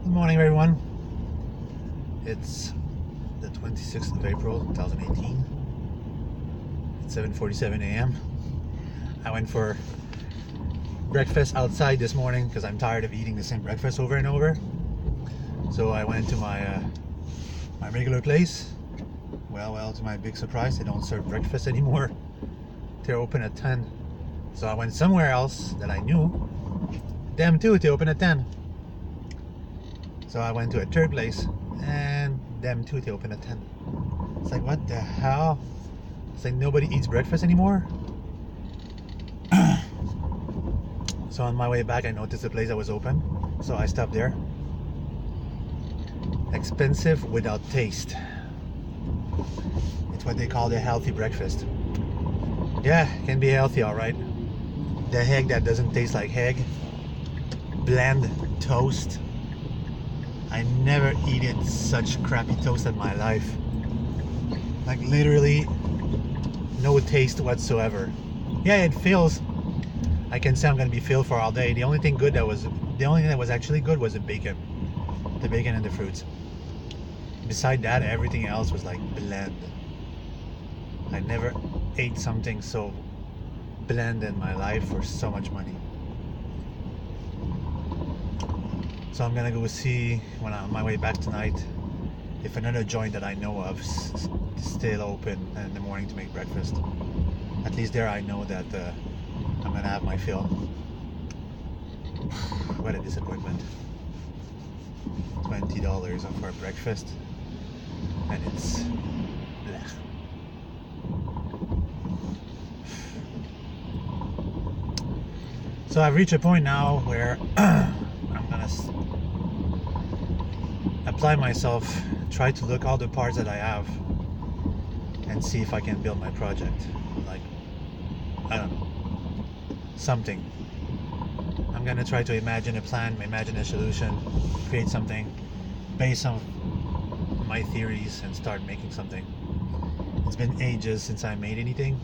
Good morning, everyone. It's the 26th of April, 2018. It's 7:47 a.m. I went for breakfast outside this morning because I'm tired of eating the same breakfast over and over. So I went to my regular place. Well, to my big surprise, they don't serve breakfast anymore. They're open at 10. So I went somewhere else that I knew. Them too, they open at 10. So I went to a third place, and them too, they open at 10. It's like, what the hell? It's like nobody eats breakfast anymore. So on my way back, I noticed the place that was open. So I stopped there. Expensive without taste. It's what they call the healthy breakfast. Yeah, it can be healthy, alright. The egg that doesn't taste like egg. Bland toast. I never eaten such crappy toast in my life. Like literally no taste whatsoever. Yeah, it fills. I can say I'm gonna be filled for all day. The only thing that was actually good was the bacon. The bacon and the fruits. Beside that, everything else was like bland. I never ate something so bland in my life for so much money. So I'm gonna go see, when I'm on my way back tonight, if another joint that I know of is still open in the morning to make breakfast. At least there I know that I'm gonna have my fill. What a disappointment. $20 for breakfast, and it's blech. So I've reached a point now where I'm gonna apply myself, try to look all the parts that I have and see if I can build my project. Like, I don't know, something. I'm gonna try to imagine a plan, imagine a solution, create something based on my theories and start making something. It's been ages since I made anything.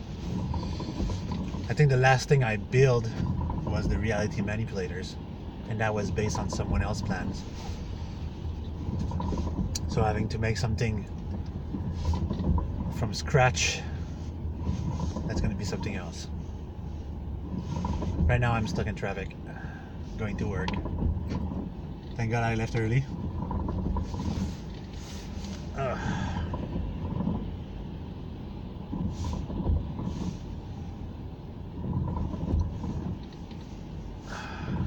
I think the last thing I built was the reality manipulators, and that was based on someone else's plans. So having to make something from scratch, that's going to be something else. Right now I'm stuck in traffic, going to work. Thank God I left early.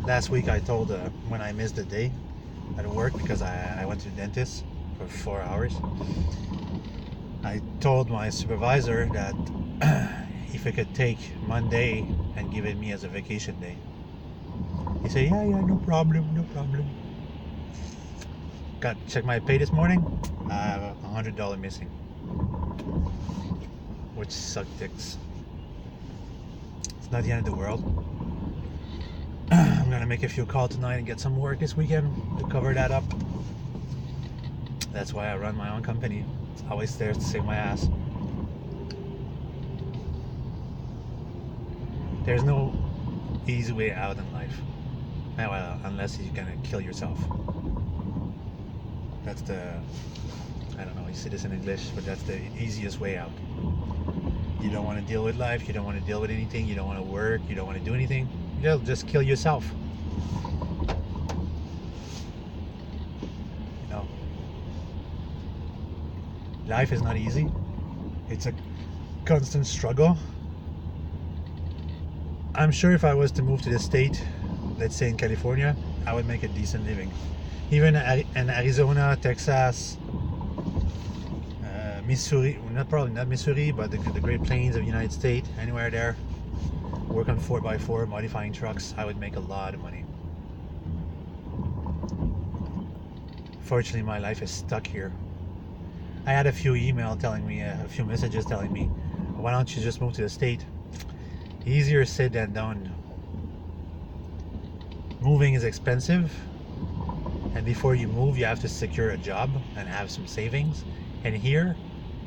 Last week I told when I missed the day at work because I went to the dentist for 4 hours. I told my supervisor that if I could take Monday and give it me as a vacation day. He said, yeah, no problem. Got checked my pay this morning. I have $100 missing, which sucked dicks. It's not the end of the world. I'm gonna make a few calls tonight and get some work this weekend to cover that up. That's why I run my own company. It's always there to save my ass. There's no easy way out in life. Well, unless you're gonna kill yourself. That's I don't know, you say this in English, but that's the easiest way out. You don't want to deal with life, you don't want to deal with anything, you don't want to work, you don't want to do anything. You'll just kill yourself. You know, life is not easy. It's a constant struggle. I'm sure if I was to move to the state, let's say in California, I would make a decent living. Even in Arizona, Texas, Missouri, probably not Missouri, but the Great Plains of the United States, anywhere there, work on 4x4, modifying trucks, I would make a lot of money. Fortunately, my life is stuck here. I had a few messages telling me, why don't you just move to the state? Easier said than done. Moving is expensive, and before you move, you have to secure a job and have some savings. And here,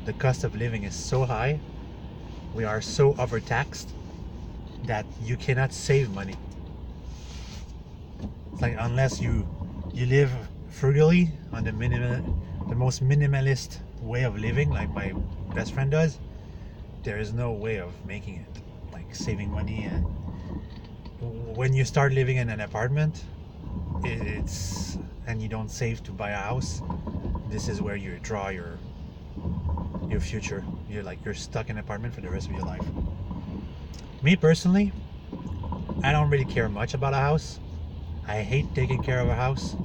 the cost of living is so high, we are so overtaxed that you cannot save money. It's like, unless you live frugally, on the most minimalist way of living, like my best friend does, there is no way of making it, like saving money. And when you start living in an apartment, and you don't save to buy a house, this is where you draw your future. You're stuck in an apartment for the rest of your life. Me personally, I don't really care much about a house. I hate taking care of a house.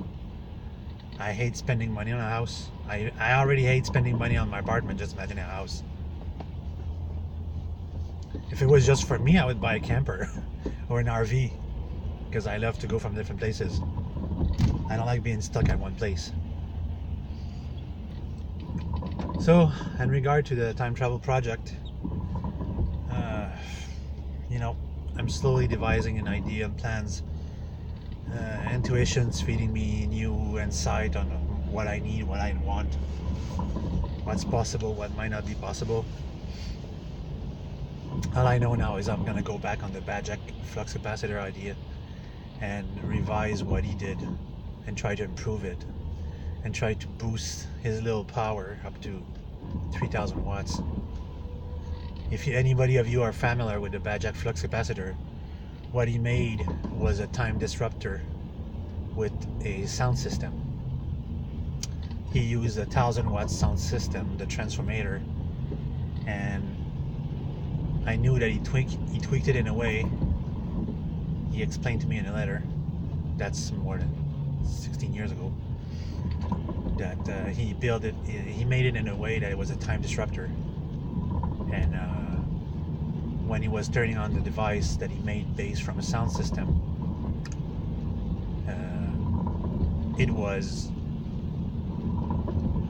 I hate spending money on a house. I already hate spending money on my apartment, just imagine a house. If it was just for me, I would buy a camper or an RV, because I love to go from different places. I don't like being stuck at one place. So, in regard to the time travel project, I'm slowly devising an idea and plans. Intuition's feeding me new insight on what I need, what I want, what's possible, what might not be possible. All I know now is I'm gonna go back on the Bajek flux capacitor idea and revise what he did and try to improve it and try to boost his little power up to 3,000 watts. If anybody of you are familiar with the Bajek flux capacitor, what he made was a time disruptor with a sound system. He used a 1,000 watt sound system, the transformator, and I knew that he tweaked it in a way. He explained to me in a letter, that's more than 16 years ago, that he built it, he made it in a way that it was a time disruptor. And when he was turning on the device that he made based from a sound system, it was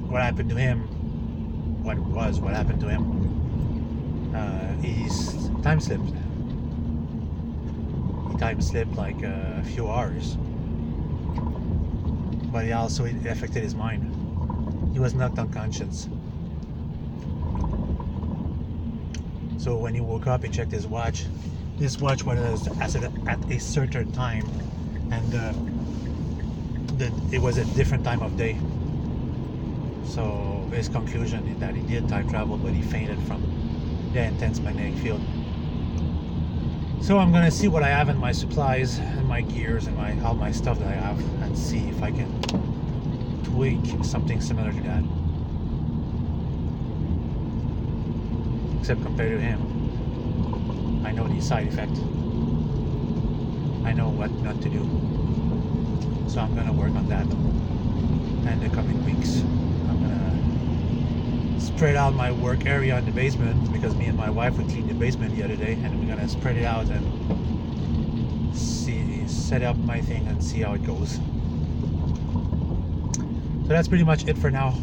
what happened to him. What happened to him? He's time slipped. He time slipped like a few hours, but it affected his mind. He was knocked unconscious. So when he woke up, he checked his watch. His watch was at a certain time, and it was a different time of day. So his conclusion is that he did time travel, but he fainted from the intense magnetic field. So I'm gonna see what I have in my supplies and my gears and all my stuff that I have, and see if I can tweak something similar to that. Except compared to him, I know the side effect. I know what not to do. So I'm gonna work on that in the coming weeks. I'm gonna spread out my work area in the basement, because me and my wife would clean the basement the other day, and we're gonna spread it out and set up my thing and see how it goes. So that's pretty much it for now.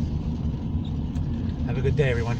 Have a good day, everyone.